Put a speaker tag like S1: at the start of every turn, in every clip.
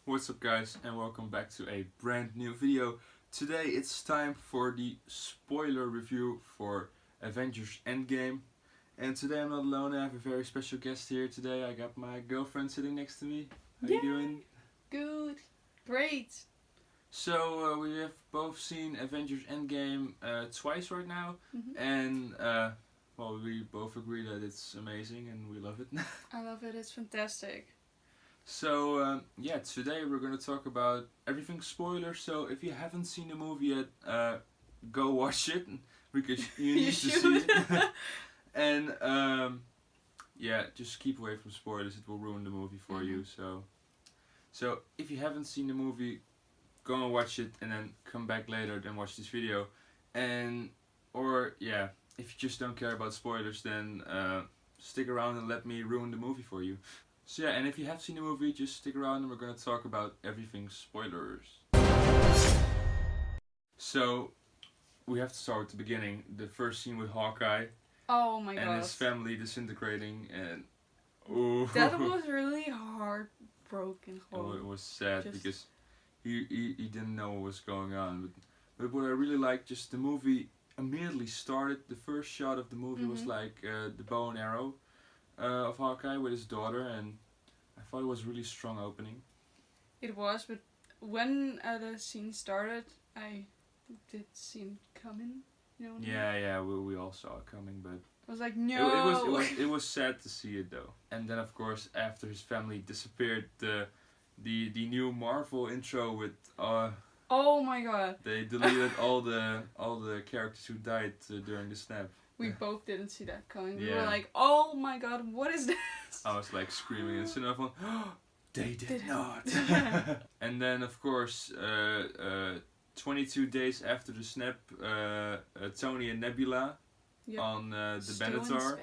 S1: What's up guys, and welcome back to a brand new video. Today it's time for the spoiler review for Avengers Endgame. And today I'm not alone, I have a very special guest here today. I got my girlfriend sitting next to me. How you doing?
S2: Good. Great.
S1: So we have both seen Avengers Endgame twice right now. And well, we both agree that it's amazing and we love it.
S2: I love it, it's fantastic.
S1: So yeah, today we're going to talk about everything spoiler. So if you haven't seen the movie yet, go watch it because you need to see it. And yeah, just keep away from spoilers. It will ruin the movie for you. So if you haven't seen the movie, go and watch it and then come back later and watch this video. Or yeah, if you just don't care about spoilers, then stick around and let me ruin the movie for you. So yeah, and if you have seen the movie, just stick around and we're gonna talk about everything spoilers. So we have to start at the beginning. The first scene with Hawkeye.
S2: Oh my god.
S1: And his family disintegrating, and ooh.
S2: That was really heartbroken.
S1: Oh, it was sad because he didn't know what was going on. But what I really liked, just the movie immediately started. The first shot of the movie was like the bow and arrow of Hawkeye with his daughter, and I thought it was a really strong opening.
S2: It was, but when the scene started, I did see it coming. You know what I mean?
S1: Yeah, we all saw it coming, but
S2: I was like, no.
S1: It was sad to see it though. And then of course after his family disappeared, the new Marvel intro with
S2: oh my god.
S1: They deleted all the characters who died during the snap.
S2: We both didn't see that coming.
S1: Yeah.
S2: We were like, oh my god, what is this?
S1: I was like screaming and sitting up on, oh, they did not. And then of course 22 days after the snap, Tony and Nebula on the Benatar,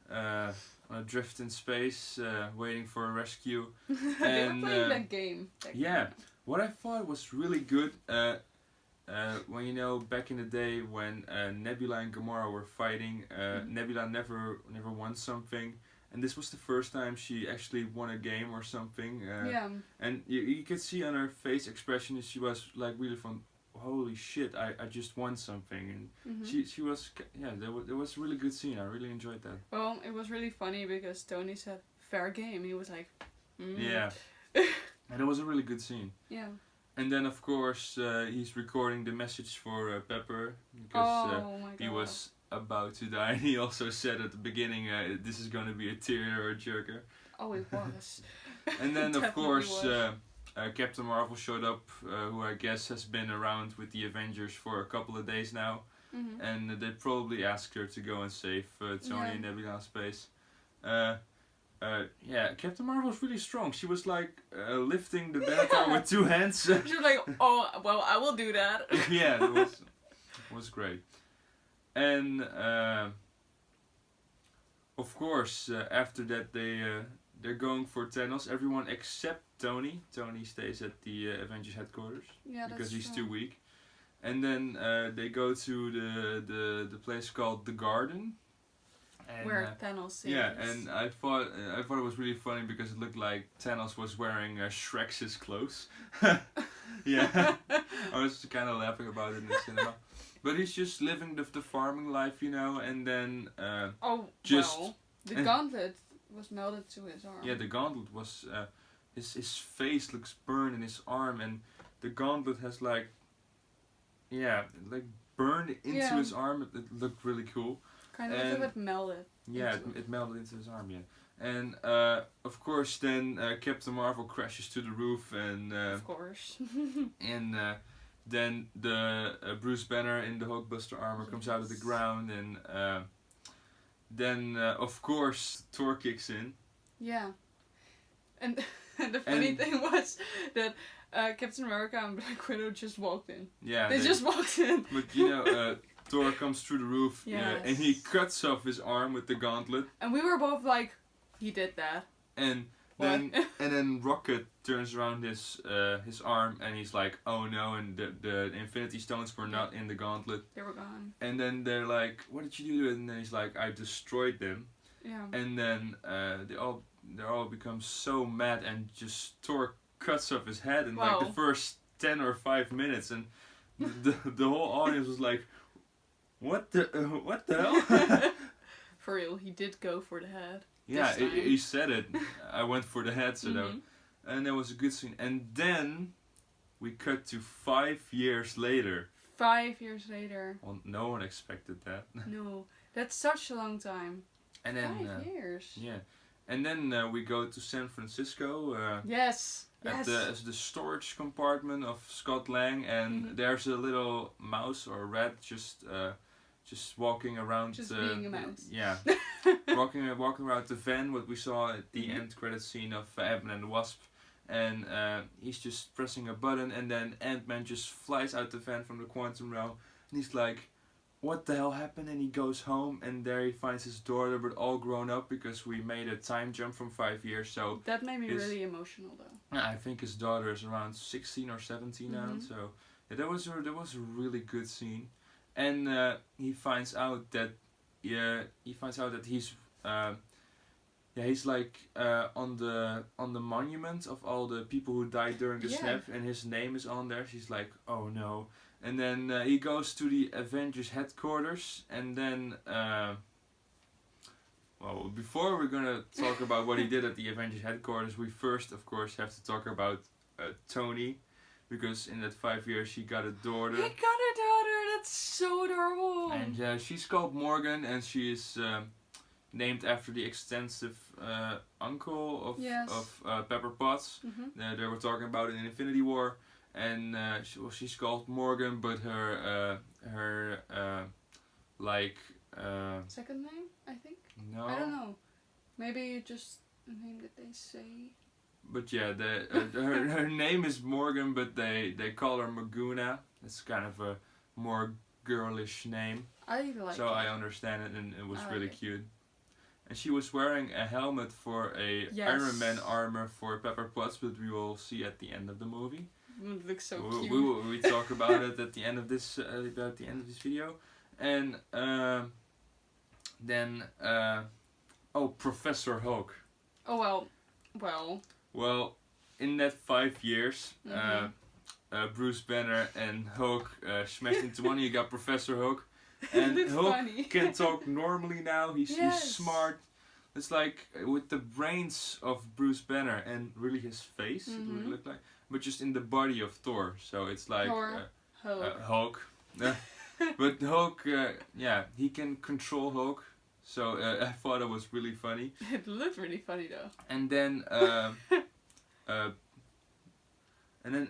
S1: on a drift in space, waiting for a rescue.
S2: They were playing that game.
S1: What I thought was really good, when you know back in the day when Nebula and Gamora were fighting, Nebula never won something. And this was the first time she actually won a game or something. And you could see on her face expression that she was like really from, holy shit, I just won something. And she was, there was a really good scene. I really enjoyed that.
S2: Well, it was really funny because Tony said, fair game. He was like,
S1: Yeah. And it was a really good scene.
S2: Yeah.
S1: And then of course he's recording the message for Pepper because he was about to die. He also said at the beginning, this is going to be a tear or a jerker.
S2: Oh, it was.
S1: And then of course Captain Marvel showed up, who I guess has been around with the Avengers for a couple of days now. And they probably asked her to go and save Tony and Nebula in space. Yeah, Captain Marvel was really strong. She was like lifting the Benatar with 2 hands.
S2: She was like, oh, well, I will do that.
S1: Yeah, it was great. And of course, after that they're going for Thanos. Everyone except Tony. Tony stays at the Avengers headquarters because he's too weak. And then they go to the place called the Garden. And,
S2: where Thanos is.
S1: Yeah, and I thought it was really funny because it looked like Thanos was wearing Shrek's clothes. Yeah, I was kind of laughing about it in the cinema. But he's just living the farming life, you know, and then
S2: the gauntlet was melted to his arm.
S1: Yeah, the gauntlet was his face looks burned in his arm, and the gauntlet has like burned into his arm. It looked really cool.
S2: Kind of it melted.
S1: Yeah, it melted into his arm. Yeah, and of course then Captain Marvel crashes to the roof, and
S2: of course.
S1: And then the Bruce Banner in the Hulkbuster armor comes out of the ground, and then of course Thor kicks in. Yeah.
S2: And the funny thing was that Captain America and Black Widow just walked in.
S1: Yeah.
S2: They just walked in.
S1: But you know, Thor comes through the roof, and he cuts off his arm with the gauntlet.
S2: And we were both like, he did that.
S1: And then Rocket turns around his arm and he's like, oh no, and the Infinity Stones were not in the gauntlet.
S2: They were gone.
S1: And then they're like, what did you do? And then he's like, I destroyed them.
S2: Yeah.
S1: And then they all become so mad, and just Thor cuts off his head in
S2: Wow.
S1: like the first 10 or 5 minutes, and the whole audience was like, what the hell?
S2: For real, he did go for the head.
S1: Yeah,
S2: this time.
S1: he said it. I went for the head, so that, and that was a good scene. And then we cut to 5 years later.
S2: 5 years later.
S1: Well, no one expected that.
S2: No, that's such a long time.
S1: And then
S2: 5 years.
S1: yeah, and then we go to San Francisco.
S2: Yes.
S1: At the storage compartment of Scott Lang, and there's a little mouse or a rat just walking around.
S2: Just being a mouse.
S1: Yeah, walking around the van. What we saw at the end credit scene of Ant-Man and the Wasp, and he's just pressing a button, and then Ant-Man just flies out the van from the quantum realm, and he's like, what the hell happened? And he goes home, and there he finds his daughter, but all grown up because we made a time jump from 5 years. So
S2: that made me really emotional, though.
S1: I think his daughter is around 16 or 17 now. So yeah, that was a really good scene, and he finds out that he's he's like on the monument of all the people who died during the snap, and his name is on there. She's like, oh no. And then he goes to the Avengers headquarters, and then, well, before we're gonna talk about what he did at the Avengers headquarters, we first, of course, have to talk about Tony, because in that 5 years she got a daughter.
S2: He got a daughter. That's so adorable.
S1: And she's called Morgan, and she is named after the extensive uncle of Pepper Potts. They were talking about it in Infinity War. And she's called Morgan, but her
S2: second name, I think.
S1: No.
S2: I don't know. Maybe just a name that they say.
S1: But yeah, her name is Morgan, but they call her Maguna. It's kind of a more girlish name.
S2: I like
S1: so
S2: it.
S1: I understand it, and it was really cute. And she was wearing a helmet for a Iron Man armor for Pepper Potts, but we will see at the end of the movie.
S2: It looks so cute.
S1: We talk about it at the end of this video, and then Professor Hulk.
S2: Oh well,
S1: in that 5 years, Bruce Banner and Hulk smashed into one. You got Professor Hulk, and Hulk can talk normally now. He's smart. It's like with the brains of Bruce Banner and really his face. It would look like. But just in the body of Thor, so it's like Hulk. But Hulk, he can control Hulk, so I thought it was really funny.
S2: It looked really funny though.
S1: And then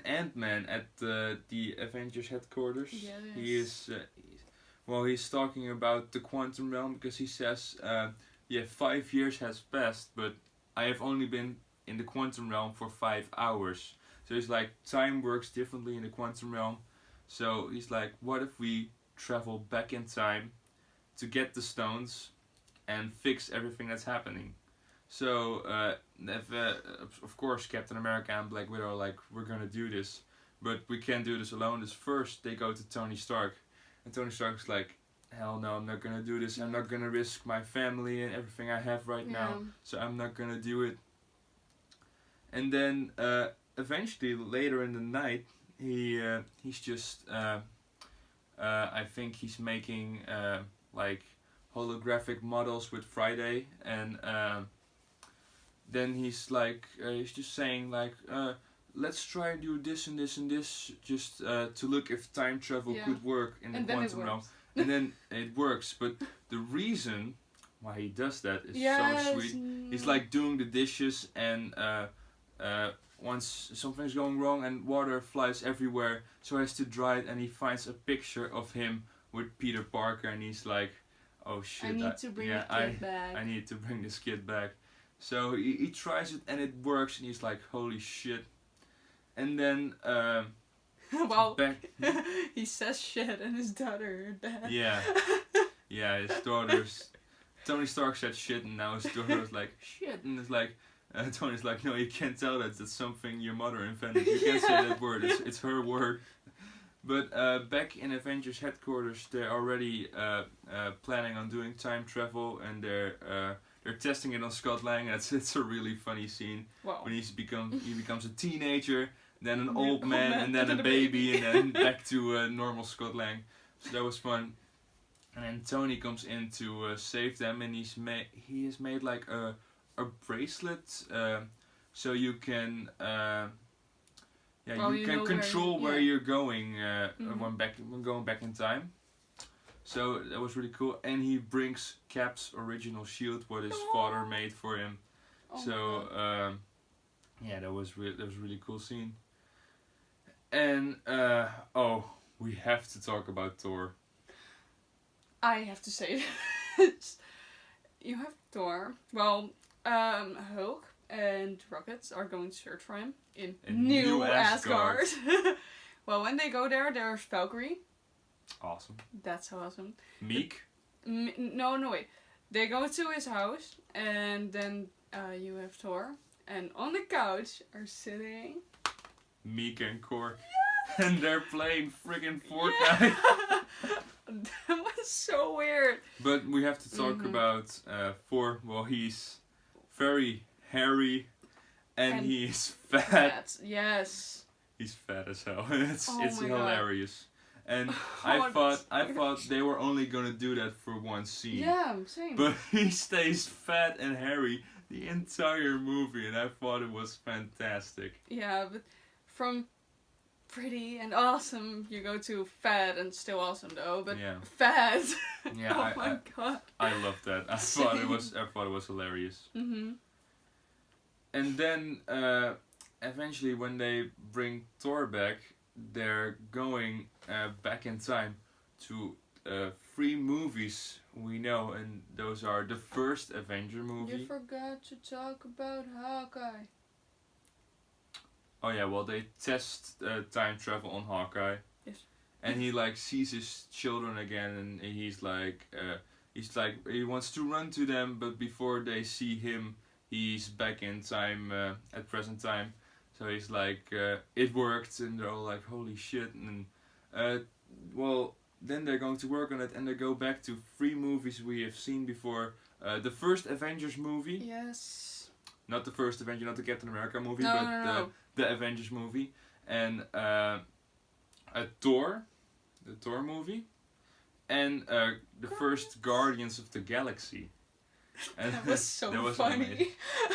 S1: Ant-Man at the Avengers headquarters. He is, he's talking about the quantum realm, because he says, 5 years has passed, but I have only been in the quantum realm for 5 hours. So he's like, time works differently in the quantum realm. So he's like, what if we travel back in time to get the stones and fix everything that's happening? So, of course, Captain America and Black Widow are like, we're gonna do this. But we can't do this alone. This first, they go to Tony Stark. And Tony Stark's like, hell no, I'm not gonna do this. I'm not gonna risk my family and everything I have right now. So I'm not gonna do it. And then, eventually, later in the night, he's just I think he's making like holographic models with Friday, and then he's like he's just saying like let's try and do this and this and this just to look if time travel could work in the quantum realm, and then it works. But the reason why he does that is so sweet. He's like doing the dishes, and once something's going wrong and water flies everywhere, so he has to dry it, and he finds a picture of him with Peter Parker, and he's like, oh shit,
S2: I need to bring the kid back.
S1: I need to bring this kid back. So he tries it, and it works, and he's like, holy shit. And then
S2: wow, he says shit, and his daughter heard that.
S1: Yeah, his daughter's Tony Stark said shit, and now his daughter's like shit, and it's like Tony's like, no, you can't tell that. That's something your mother invented. You can't say that word. It's her word. But back in Avengers headquarters, they're already planning on doing time travel, and they're they're testing it on Scott Lang. It's a really funny scene.
S2: Wow.
S1: When he becomes a teenager, then an
S2: Yeah,
S1: old man, and then a baby, and then back to normal Scott Lang. So that was fun. And then Tony comes in to save them, and he has made like a bracelet, so you can you can control where you're going when going back in time. So that was really cool. And he brings Cap's original shield, what his father made for him. So that was a really cool scene. And we have to talk about Thor.
S2: I have to say this. You have Thor. Well, Hulk and Rocket are going to search for him in New Asgard. Well, when they go there, there's Valkyrie.
S1: Awesome.
S2: That's so awesome.
S1: Meek?
S2: No, wait. They go to his house, and then you have Thor. And on the couch are sitting
S1: Meek and Korg. Yeah. And they're playing friggin' Fortnite.
S2: Yeah. That was so weird.
S1: But we have to talk about Thor. Well, he's very hairy and he's fat.
S2: Yes.
S1: He's fat as hell. It's hilarious.
S2: God.
S1: And I thought they were only gonna do that for one scene.
S2: Yeah, same.
S1: But he stays fat and hairy the entire movie, and I thought it was fantastic.
S2: Yeah, but from pretty and awesome, you go to fat and still awesome though. But fat.
S1: Yeah,
S2: oh my god.
S1: I loved that. I thought it was hilarious.
S2: Mhm.
S1: And then eventually, when they bring Thor back, they're going back in time to 3 movies we know, and those are the first Avenger movie.
S2: You forgot to talk about Hawkeye.
S1: Oh yeah, well they test time travel on Hawkeye.
S2: Yes.
S1: And he like sees his children again, and he's like he wants to run to them, but before they see him, he's back in time at present time. So he's like, it worked, and they're all like, holy shit. And well, then they're going to work on it, and they go back to 3 movies we have seen before. The first Avengers movie.
S2: Yes.
S1: Not the first Avenger, not the Captain America movie,
S2: No,
S1: but
S2: no.
S1: the Avengers movie. And Thor, the Thor movie. And the first Guardians of the Galaxy. And
S2: That was so
S1: that was
S2: funny.
S1: amazing.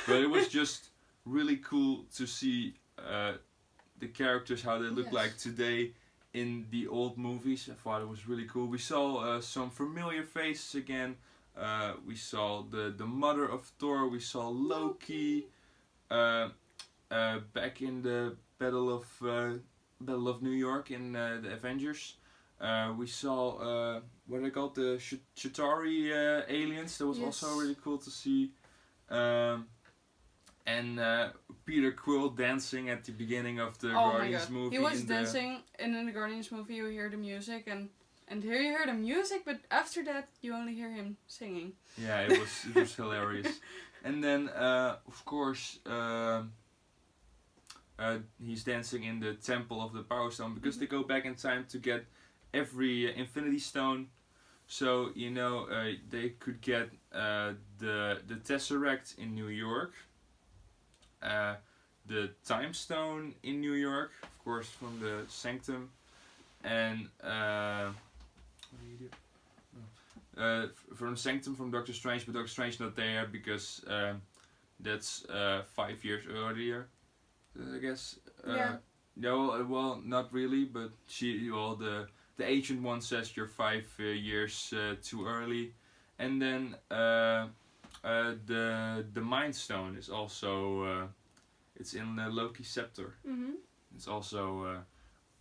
S1: But it was just really cool to see the characters, how they look like today in the old movies. I thought it was really cool. We saw some familiar faces again. We saw the mother of Thor. We saw Loki. Back in the Battle of New York in the Avengers. We saw what they called the Chitauri aliens. That was also really cool to see. And Peter Quill dancing at the beginning of the Guardians movie.
S2: He was dancing, and in the Guardians movie you hear the music, and here you hear the music, but after that you only hear him singing.
S1: Yeah, it was hilarious. And then of course he's dancing in the Temple of the Power Stone, because they go back in time to get every Infinity Stone. So they could get the Tesseract in New York. The Time Stone in New York, of course, from the Sanctum, and what do you do? From Sanctum from Doctor Strange, but Doctor Strange not there because that's 5 years earlier, I guess. No, well, not really, but the Ancient One says you're 5 years too early, and then the Mind Stone is also it's in Loki's scepter.
S2: Mm-hmm.
S1: It's also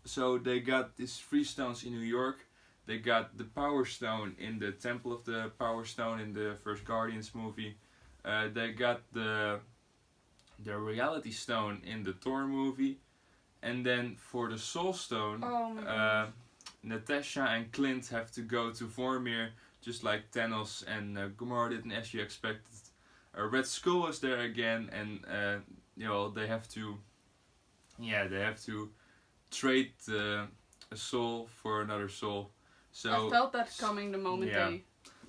S1: so they got these 3 stones in New York. They got the Power Stone in the Temple of the Power Stone in the first Guardians movie. They got the Reality Stone in the Thor movie, and then for the Soul Stone, Natasha and Clint have to go to Vormir, just like Thanos and Gamora did, and as you expected, Red Skull is there again, and they have to trade a soul for another soul. So
S2: I felt that coming the moment they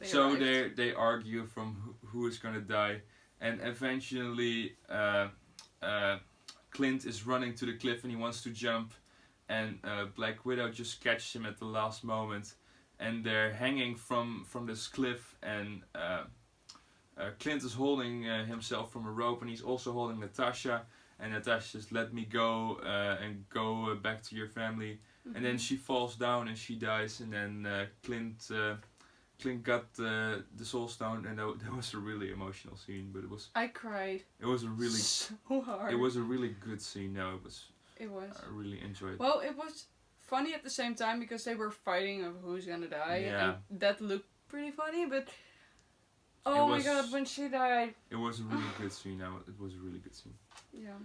S1: so
S2: arrived.
S1: they argue from who is gonna die, and eventually Clint is running to the cliff and he wants to jump, and Black Widow just catches him at the last moment, and they're hanging from this cliff, and Clint is holding himself from a rope, and he's also holding Natasha, and Natasha says, "Let me go and go back to your family." And then she falls down and she dies, and then Clint got the Soul Stone, and that was a really emotional scene. But
S2: I cried.
S1: It was a really
S2: so hard.
S1: It was a really good scene. No, it was. I really enjoyed it.
S2: Well, it was funny at the same time because they were fighting of who's gonna die, and that looked pretty funny. But oh my god, when she died,
S1: it was a really good scene. No, it was a really good scene.
S2: Yeah.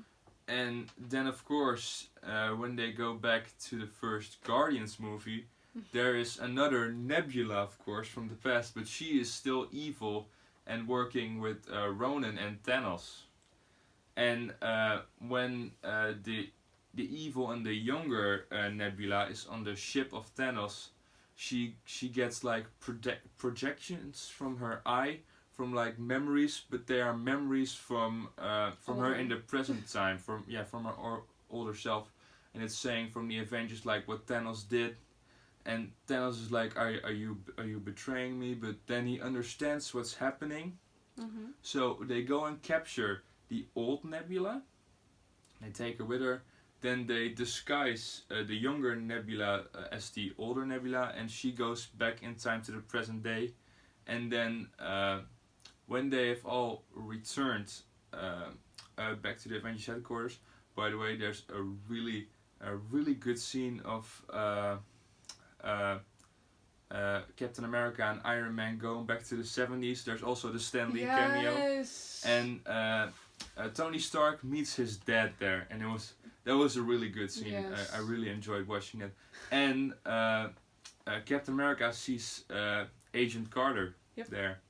S1: And then of course, when they go back to the first Guardians movie, there is another Nebula, of course, from the past, but she is still evil and working with Ronan and Thanos. And when the evil and the younger Nebula is on the ship of Thanos, she gets like projections from her eye, from like memories, but they are memories from her in the present time, from her older self, and it's saying from the Avengers like what Thanos did, and Thanos is like, are you betraying me? But then he understands what's happening, so they go and capture the old Nebula. They take her with her. Then they disguise the younger Nebula as the older Nebula, and she goes back in time to the present day, and then. When they have all returned back to the Avengers headquarters, by the way, there's a really good scene of Captain America and Iron Man going back to the 70s. There's also the Stan Lee cameo, and Tony Stark meets his dad there, and that was a really good scene.
S2: Yes.
S1: I really enjoyed watching it, and Captain America sees Agent Carter there.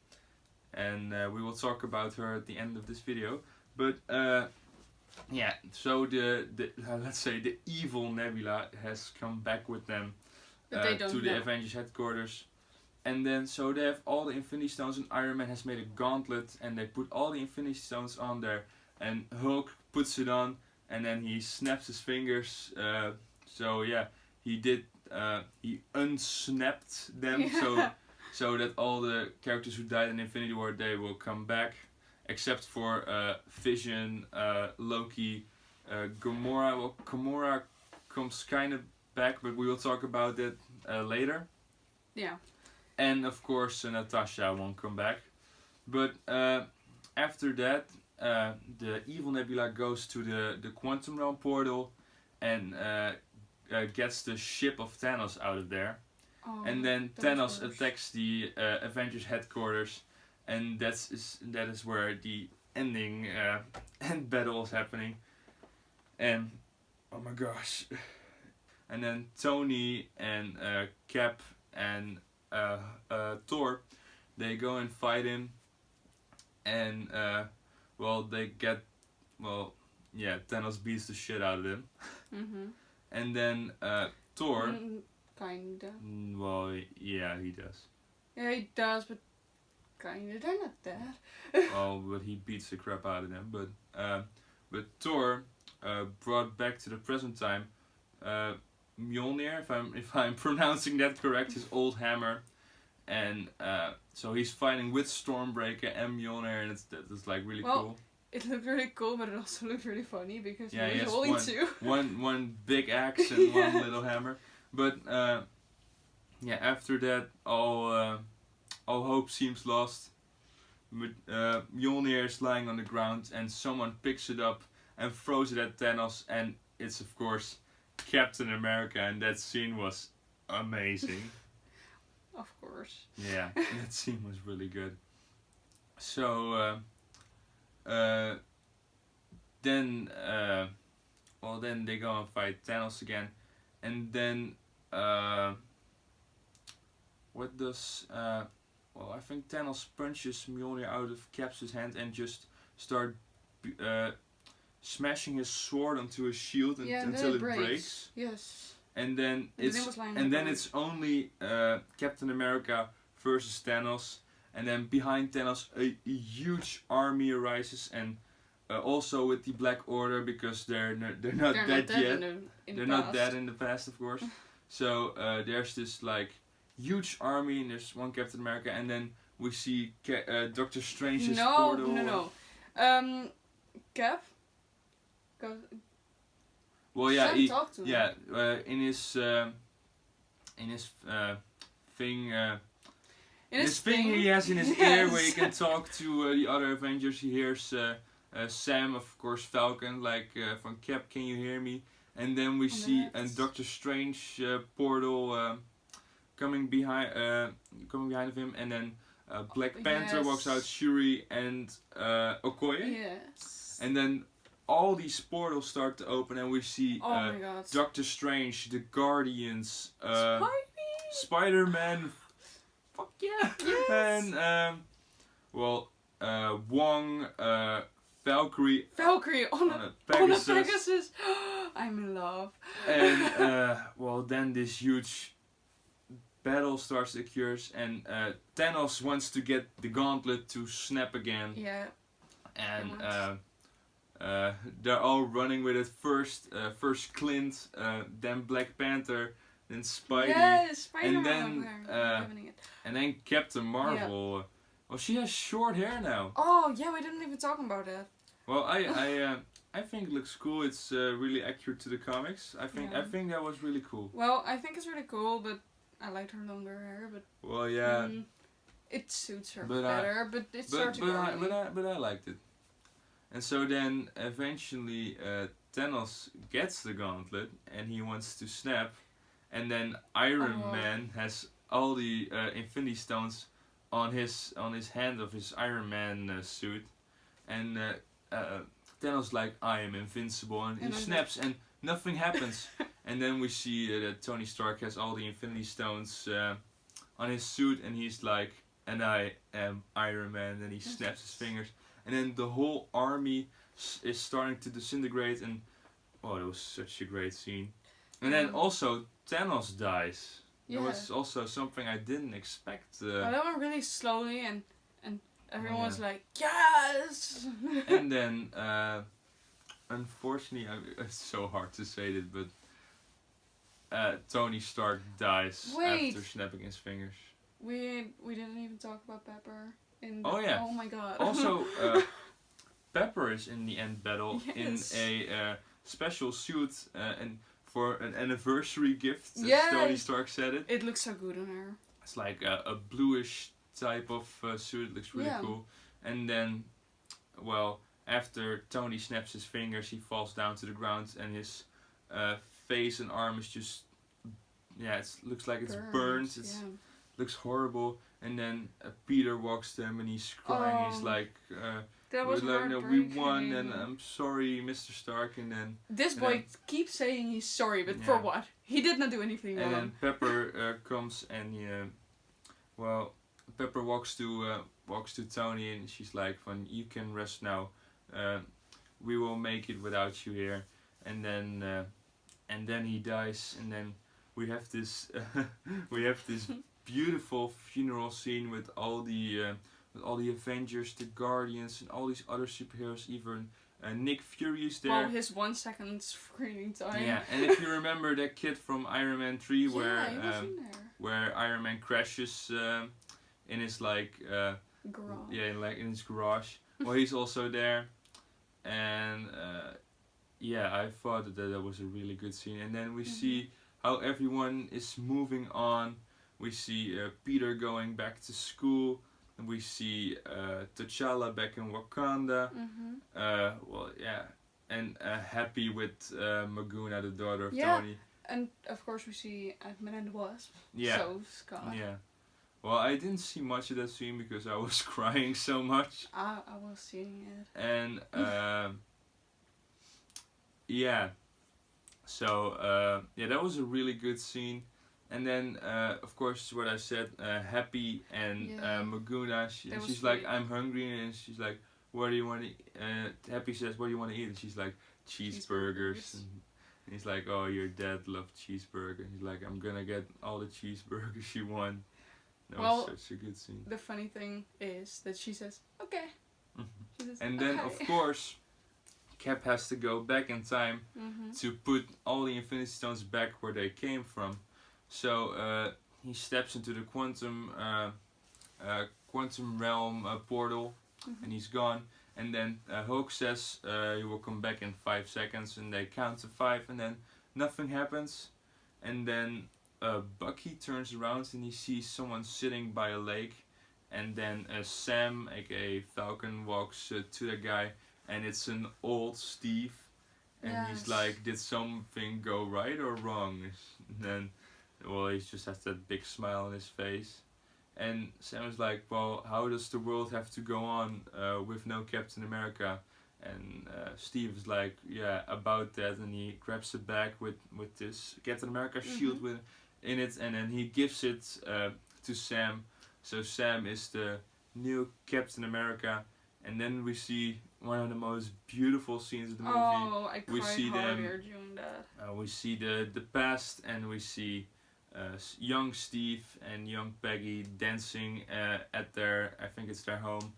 S1: And we will talk about her at the end of this video. But so the let's say the evil Nebula has come back with them to the Avengers headquarters. And then so they have all the Infinity Stones, and Iron Man has made a gauntlet, and they put all the Infinity Stones on there, and Hulk puts it on, and then he snaps his fingers. He unsnapped them. So that all the characters who died in Infinity War, they will come back, except for Vision, Loki, Gamora. Well, Gamora comes kind of back, but we will talk about that later.
S2: Yeah.
S1: And of course, Natasha won't come back. But after that, the evil Nebula goes to the Quantum Realm portal and gets the ship of Thanos out of there.
S2: Oh,
S1: and then Thanos attacks the Avengers headquarters, and that is where the end battle is happening. And oh my gosh! And then Tony and Cap and Thor, they go and fight him, and Thanos beats the shit out of him. And then Thor.
S2: Kinda.
S1: Well, yeah, he does.
S2: Yeah, he does, but kinda. They're not that.
S1: Well, but he beats the crap out of them. But Thor brought back to the present time Mjolnir, if I'm pronouncing that correct, his old hammer, and so he's fighting with Stormbreaker and Mjolnir, and that's like really cool.
S2: It looked really cool, but it also looked really funny because
S1: he has
S2: holding two.
S1: one big axe and one little hammer. But after that, all hope seems lost. Mjolnir is lying on the ground, and someone picks it up and throws it at Thanos, and it's of course Captain America, and that scene was amazing.
S2: Of course.
S1: Yeah, that scene was really good. So then they go and fight Thanos again, and then what does I think Thanos punches Mjolnir out of Cap's hand and just start smashing his sword onto his shield until it breaks.
S2: Yes.
S1: And then it's only Captain America versus Thanos, and then behind Thanos a huge army arises, and also with the Black Order, because they're not dead yet. They're not dead in the past, of course. So there's this like huge army, and there's one Captain America, and then we see Doctor Strange's portal.
S2: No. Cap.
S1: Well, yeah, in his thing. In his thing he has in his ear, where he can talk to the other Avengers. He hears Sam, of course, Falcon, like from Cap, can you hear me? And then we see a Doctor Strange portal coming behind of him, and then Black Panther walks out, Shuri and Okoye.
S2: Yes.
S1: And then all these portals start to open, and we see Doctor Strange, the Guardians, Spider-Man. Fuck yeah!
S2: Yes.
S1: And Wong, Valkyrie on a Pegasus.
S2: I'm in love.
S1: And then this huge battle starts to occur, and Thanos wants to get the gauntlet to snap again.
S2: Yeah.
S1: And they're all running with it. First Clint, then Black Panther, then Spidey.
S2: Yes,
S1: and then Captain Marvel.
S2: Yeah.
S1: Well, she has short hair now.
S2: Oh yeah, we didn't even talk about that.
S1: Well, I think it looks cool. It's really accurate to the comics. I think that was really cool.
S2: Well, I think it's really cool, but I liked her longer hair. But
S1: well, yeah,
S2: it suits her better. But
S1: I liked it. And so then eventually Thanos gets the gauntlet, and he wants to snap, and then Iron Man has all the Infinity Stones on his hand of his Iron Man suit, and Thanos like, I am invincible, and he snaps and nothing happens. And then we see that Tony Stark has all the Infinity Stones on his suit, and he's like, and I am Iron Man, and he snaps his fingers, and then the whole army is starting to disintegrate, and it was such a great scene. And then also Thanos dies. It was also something I didn't expect.
S2: That went really slowly, and everyone was like, yes!
S1: And then, unfortunately, it's so hard to say that, but Tony Stark dies after snapping his fingers.
S2: We didn't even talk about Pepper. Oh my god.
S1: Also, Pepper is in the end battle in a special suit, and for an anniversary gift, as Tony Stark said it.
S2: It looks so good on her.
S1: It's like a bluish type of suit. It looks really cool. And then, after Tony snaps his fingers, he falls down to the ground, and his face and arm is just, it looks like it's burned. Looks horrible. And then Peter walks to him, and he's crying. He's like,
S2: that was
S1: we won, and I'm sorry, Mr. Stark. And then
S2: this boy keeps saying he's sorry, but for what? He did not do anything wrong.
S1: And then Pepper comes, and Pepper walks to Tony, and she's like, you can rest now. We will make it without you here. And then he dies, and then we have this beautiful funeral scene with all the Avengers, the Guardians, and all these other superheroes. Even Nick Fury is there.
S2: Well, his 1 second screening time.
S1: Yeah, and if you remember that kid from Iron Man 3, where Iron Man crashes in his garage. In his garage. Well, he's also there, and I thought that was a really good scene. And then we see how everyone is moving on. We see Peter going back to school, and we see T'Challa back in Wakanda. And happy with Maguna, the daughter of Tony.
S2: And of course we see Ant-Man and the Wasp.
S1: Yeah.
S2: So Scott.
S1: Yeah. Well, I didn't see much of that scene because I was crying so much.
S2: I was seeing it.
S1: And so that was a really good scene. And then, of course, what I said, Happy and Maguna, she's like, I'm hungry, and she's like, what do you want to eat? Happy says, what do you want to eat? And she's like, cheeseburgers. And he's like, oh, your dad loved cheeseburgers. He's like, I'm gonna get all the cheeseburgers you want. That was such a good scene.
S2: The funny thing is that she says, okay. She says,
S1: and then, of course, Cap has to go back in time to put all the Infinity Stones back where they came from. So he steps into the quantum realm portal, and he's gone. And then Hulk says he will come back in 5 seconds, and they count to 5, and then nothing happens. And then Bucky turns around and he sees someone sitting by a lake, and then Sam, aka Falcon, walks to the guy, and it's an old Steve, and he's like, did something go right or wrong? And then, well, he just has that big smile on his face. And Sam is like, well, how does the world have to go on with no Captain America? And Steve is like, yeah, about that, and he grabs a bag with this Captain America shield in it, and then he gives it to Sam. So Sam is the new Captain America, and then we see one of the most beautiful scenes of the movie.
S2: Oh, I cried harder during that.
S1: We see the past, and we see young Steve and young Peggy dancing at their, I think it's their home,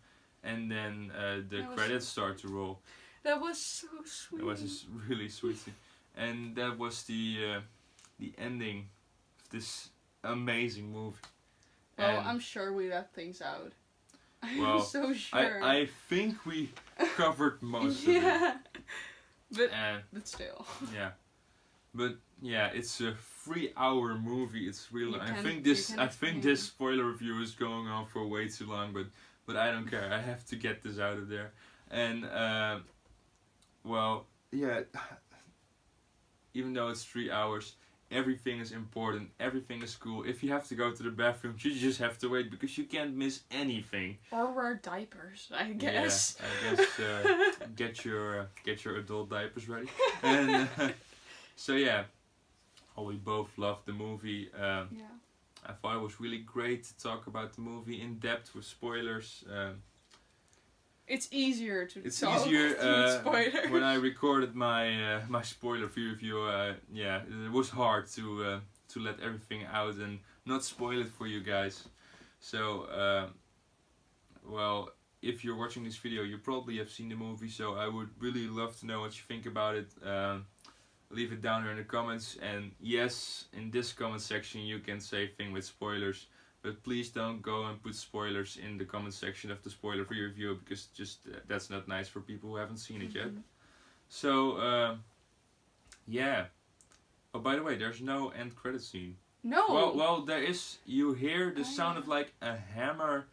S1: and then the credits start to roll.
S2: That was so sweet.
S1: It was just really sweet scene. And that was the ending of this amazing movie.
S2: Well, I'm sure we left things out.
S1: Well,
S2: I'm so sure.
S1: I think we covered most of it.
S2: But still.
S1: Yeah. But yeah, it's a 3-hour movie. It's real. I think this spoiler review is going on for way too long, but I don't care. I have to get this out of there. And well, yeah. Even though it's 3 hours, everything is important. Everything is cool. If you have to go to the bathroom, you just have to wait because you can't miss anything.
S2: Or wear diapers, I guess.
S1: Yeah, I guess get your adult diapers ready. And so yeah, we both loved the movie. I thought it was really great to talk about the movie in depth with spoilers.
S2: It's easier to
S1: it's
S2: talk
S1: easier
S2: with spoilers.
S1: When I recorded my my spoiler review. Yeah, it was hard to let everything out and not spoil it for you guys. So well, if you're watching this video, you probably have seen the movie. So I would really love to know what you think about it. Leave it down there in the comments, and yes, in this comment section you can say things with spoilers, but please don't go and put spoilers in the comment section of the spoiler for your review, because just that's not nice for people who haven't seen it yet. So yeah. Oh, by the way, there's no end credit scene.
S2: No.
S1: Well, there is. You hear the sound of like a hammer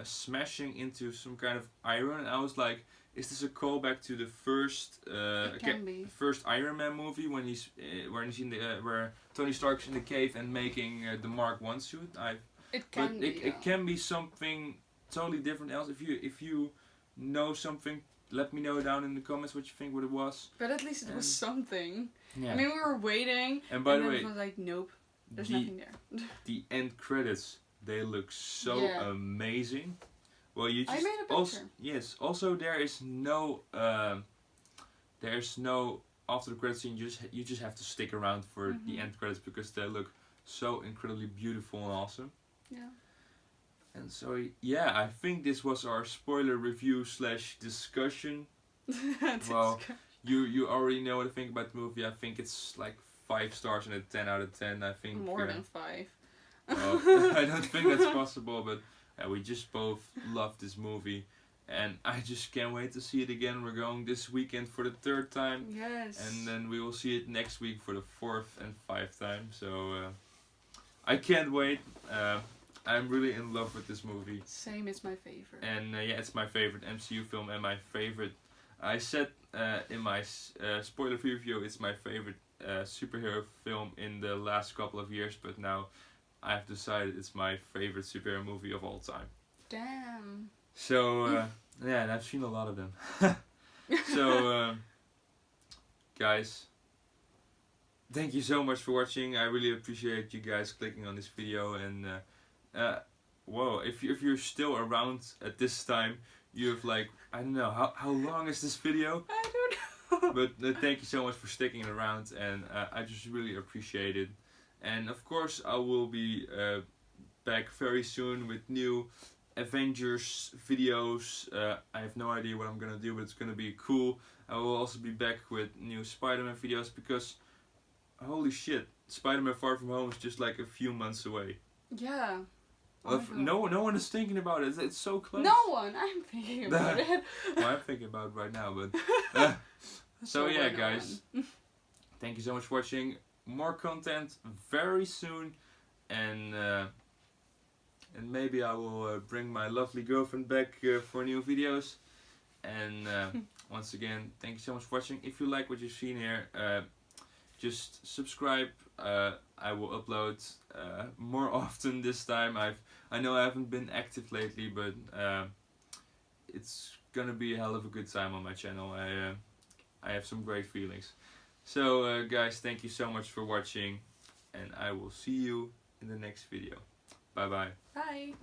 S1: smashing into some kind of iron, and I was like, is this a callback to the first first Iron Man movie when he's in the where Tony Stark's in the cave and making the Mark I suit? It can be something totally different else. If you know something, let me know down in the comments what you think what it was.
S2: But at least it was something.
S1: Yeah.
S2: I mean, we were waiting,
S1: and by the way,
S2: it was like, nope, there's nothing there.
S1: The end credits, they look so amazing. Well, you just
S2: I made a
S1: also
S2: picture.
S1: Also there is no there's no after the credits scene. You just have to stick around for the end credits because they look so incredibly beautiful and awesome.
S2: Yeah.
S1: And so yeah, I think this was our spoiler review / discussion. Well, you already know what I think about the movie. I think it's like 5 stars and a 10 out of 10. I think
S2: more than 5.
S1: Well, I don't think that's possible, but we just both love this movie, and I just can't wait to see it again. We're going this weekend for the 3rd time.
S2: Yes.
S1: And then we will see it next week for the 4th and 5th time. So I can't wait. I'm really in love with this movie.
S2: Same, it's my favorite.
S1: And yeah, it's my favorite MCU film and my favorite. I said in my spoiler review, it's my favorite superhero film in the last couple of years, but now I've decided it's my favorite superhero movie of all time.
S2: Damn.
S1: So yeah, and I've seen a lot of them. So guys, thank you so much for watching. I really appreciate you guys clicking on this video, and whoa, if you're still around at this time, you have like, I don't know, how long is this video?
S2: I don't know.
S1: But thank you so much for sticking around, and I just really appreciate it. And of course I will be back very soon with new Avengers videos. I have no idea what I'm gonna do, but it's gonna be cool. I will also be back with new Spider-Man videos because holy shit, Spider-Man Far From Home is just like a few months away.
S2: Yeah.
S1: No one is thinking about it. It's so close.
S2: No one. I'm thinking about it.
S1: Well, I'm thinking about it right now, but so yeah, guys. Thank you so much for watching. More content very soon, and maybe I will bring my lovely girlfriend back for new videos. And once again, thank you so much for watching. If you like what you've seen here, just subscribe. I will upload more often this time. I know I haven't been active lately, but it's gonna be a hell of a good time on my channel. I have some great feelings. So guys, thank you so much for watching, and I will see you in the next video. Bye bye.
S2: Bye.